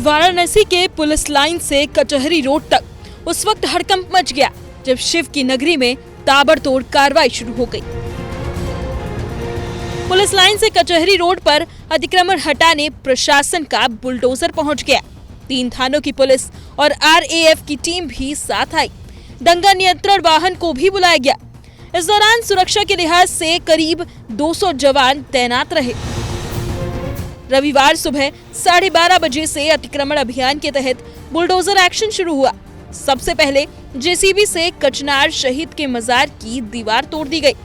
वाराणसी के police line से कचहरी रोड तक उस वक्त हड़कंप मच गया जब शिव की नगरी में ताबड़तोड़ कार्रवाई शुरू हो गई। पुलिस लाइन से कचहरी रोड पर अतिक्रमण हटाने प्रशासन का बुलडोजर पहुंच गया। 3 थानों की पुलिस और RAF की टीम भी साथ आई। दंगा नियंत्रण वाहन को भी बुलाया गया। इस दौरान सुरक्षा के लिहाज से करीब 200 जवान तैनात रहे। रविवार सुबह 12:30 बजे से अतिक्रमण अभियान के तहत बुलडोजर एक्शन शुरू हुआ। सबसे पहले JCB से कचनार शहीद के मजार की दीवार तोड़ दी गई।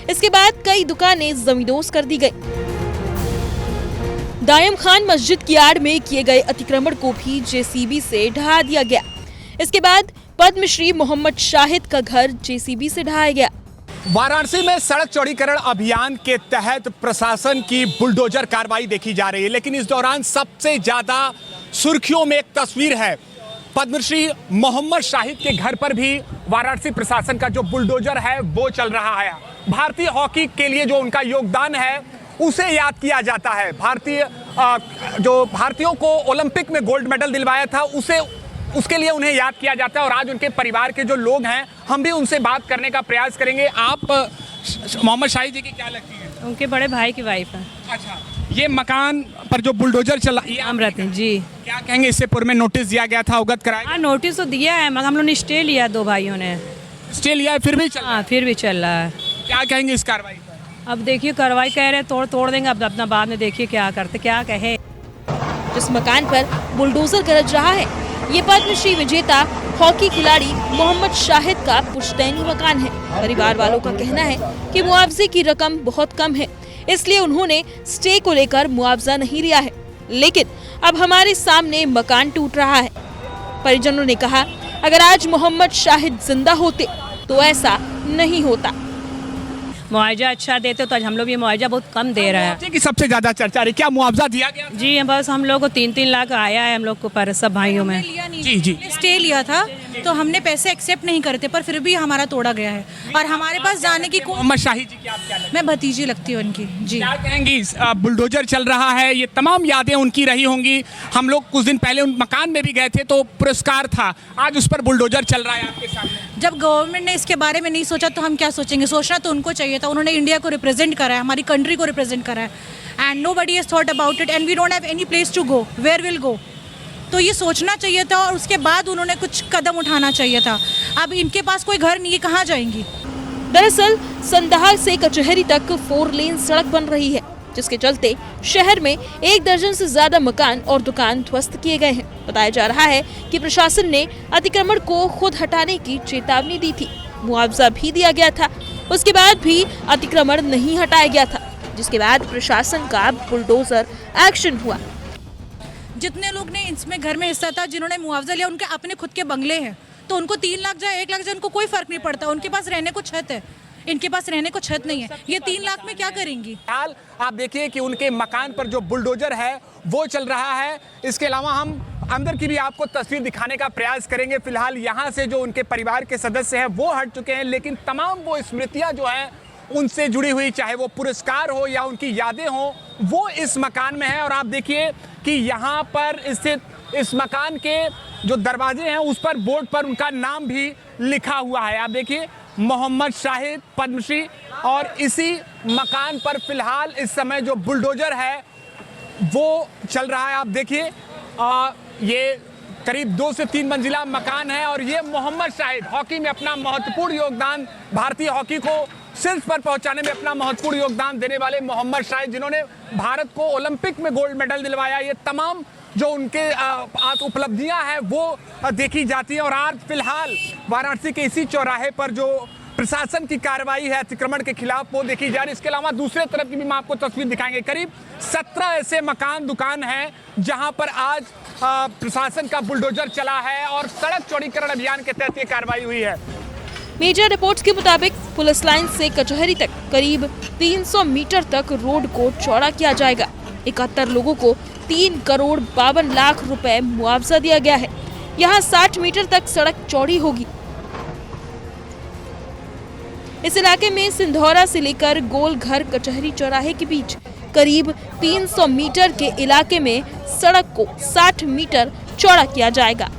इसके बाद कई दुकानें जमींदोज कर दी गई। दायम खान मस्जिद की आड़ में किए गए अतिक्रमण को भी JCB से ढहा दिया गया। इसके बाद पद्मश्री मोहम्मद शाहिद का घर JCB से ढहाया गया। वाराणसी में सड़क चौड़ीकरण अभियान के तहत प्रशासन की बुलडोजर कार्रवाई देखी जा रही है, लेकिन इस दौरान सबसे ज्यादा सुर्खियों में एक तस्वीर है। पद्मश्री मोहम्मद शाहिद के घर पर भी वाराणसी प्रशासन का जो बुलडोजर है वो चल रहा है। भारतीय हॉकी के लिए जो उनका योगदान है उसे याद किया जाता है। भारतीयों को ओलंपिक में गोल्ड मेडल दिलवाया था उसके लिए उन्हें याद किया जाता है। और आज उनके परिवार के जो लोग हैं हम भी उनसे बात करने का प्रयास करेंगे। आप मोहम्मद शाहिद जी की क्या लगती है? उनके बड़े भाई की वाइफ है। अच्छा, ये मकान पर जो बुलडोजर चला ये हम रहते हैं जी। क्या कहेंगे, इससे पूर्व में नोटिस दिया गया था, अवगत कराया? हाँ, नोटिस तो दिया है मगर हम लोग ने स्टे लिया, 2 भाइयों ने स्टे लिया है, फिर भी चल रहा है? हाँ, फिर भी चल रहा है। क्या कहेंगे इस कार्रवाई पर? अब देखिए कार्रवाई कह रहे तोड़ देंगे, अब अपना बाद में देखिए क्या करते क्या कहे। जिस मकान पर बुलडोजर गरज रहा है ये पद्मश्री विजेता हॉकी खिलाड़ी मोहम्मद शाहिद का पुश्तैनी मकान है। परिवार वालों का कहना है कि मुआवजे की रकम बहुत कम है, इसलिए उन्होंने स्टे को लेकर मुआवजा नहीं लिया है। लेकिन अब हमारे सामने मकान टूट रहा है। परिजनों ने कहा अगर आज मोहम्मद शाहिद जिंदा होते तो ऐसा नहीं होता। मुआवजा अच्छा देते तो आज हम लोग ये मुआवजा बहुत कम दे रहे हैं। की सबसे ज्यादा चर्चा रही, क्या मुआवजा दिया गया? जी बस हम लोग को 3-3 लाख आया है हम लोग को पर सब भाइयों में। जी स्टे लिया था तो हमने पैसे एक्सेप्ट नहीं करते, पर फिर भी हमारा तोड़ा गया है और हमारे पास जाने की मोहम्मद शाहिद जी की आप क्या लगता है? मैं भतीजी लगती हूँ उनकी। जी क्या कहेंगी, बुलडोजर चल रहा है, ये तमाम यादें उनकी रही होंगी। हम लोग कुछ दिन पहले उन मकान में भी गए थे तो पुरस्कार था, आज उस पर बुलडोजर चल रहा है आपके सामने। जब गवर्नमेंट ने इसके बारे में नहीं सोचा तो हम क्या सोचेंगे? सोचना तो उनको चाहिए था। उन्होंने इंडिया को रिप्रेजेंट करा है, हमारी कंट्री को रिप्रेजेंट करा है and nobody has thought about it and we don't have any place to go, where will go. तो ये सोचना चाहिए था और उसके बाद उन्होंने कुछ कदम उठाना चाहिए था। अब इनके पास कोई घर नहीं है, कहाँ जाएंगी? दरअसल संदाहा से कचहरी तक 4 लेन सड़क बन रही है, जिसके चलते शहर में 1 दर्जन से ज्यादा मकान और दुकान ध्वस्त किए गए हैं। बताया जा रहा है कि प्रशासन ने अतिक्रमण को खुद हटाने की चेतावनी दी थी, मुआवजा भी दिया गया था, उसके बाद भी अतिक्रमण नहीं हटाया गया था, जिसके बाद प्रशासन का बुलडोजर एक्शन हुआ। जितने लोग ने इसमें घर में हिस्सा था, जिन्होंने मुआवजा लिया, उनके अपने खुद के बंगले हैं, तो उनको 3 लाख जाए 1 लाख जाए उनको कोई फर्क नहीं पड़ता। उनके पास रहने को छत है, इनके पास रहने को छत नहीं है। ये 3 लाख में क्या करेंगी? हाल आप देखिए कि उनके मकान पर जो बुलडोजर है वो चल रहा है। इसके अलावा हम अंदर की भी आपको तस्वीर दिखाने का प्रयास करेंगे। फिलहाल यहाँ से जो उनके परिवार के सदस्य हैं वो हट चुके हैं, लेकिन तमाम वो स्मृतियाँ जो हैं उनसे जुड़ी हुई, चाहे वो पुरस्कार हो या उनकी यादें हों, वो इस मकान में है। और आप देखिए कि यहाँ पर स्थित इस मकान के जो दरवाजे हैं उस पर बोर्ड पर उनका नाम भी लिखा हुआ है। आप देखिए मोहम्मद शाहिद पद्मश्री, और इसी मकान पर फिलहाल इस समय जो बुलडोजर है वो चल रहा है। आप देखिए ये करीब 2 से 3 मंजिला मकान है और ये मोहम्मद शाहिद हॉकी में अपना महत्वपूर्ण योगदान, भारतीय हॉकी को शीर्ष पर पहुंचाने में अपना महत्वपूर्ण योगदान देने वाले मोहम्मद शाहिद, जिन्होंने भारत को ओलंपिक में गोल्ड मेडल दिलवाया। ये तमाम जो उनके आज उपलब्धियां हैं वो देखी जाती हैं। और आज फिलहाल वाराणसी के इसी चौराहे पर जो प्रशासन की कार्रवाई है अतिक्रमण के खिलाफ वो देखी जा रही है। इसके अलावा दूसरे तरफ की भी हम आपको तस्वीर दिखाएंगे। करीब 17 ऐसे मकान दुकान हैं जहां पर आज प्रशासन का बुलडोजर चला है और सड़क चौड़ीकरण अभियान के तहत ये कार्रवाई हुई है। मीडिया रिपोर्ट्स के मुताबिक पुलिस लाइन से कचहरी तक करीब 300 मीटर तक रोड को चौड़ा किया जाएगा। 71 लोगों को 3 करोड़ 52 लाख रुपए मुआवजा दिया गया है। यहाँ 60 मीटर तक सड़क चौड़ी होगी। इस इलाके में सिंधौरा से लेकर गोलघर कचहरी चौराहे के बीच करीब 300 मीटर के इलाके में सड़क को 60 मीटर चौड़ा किया जाएगा।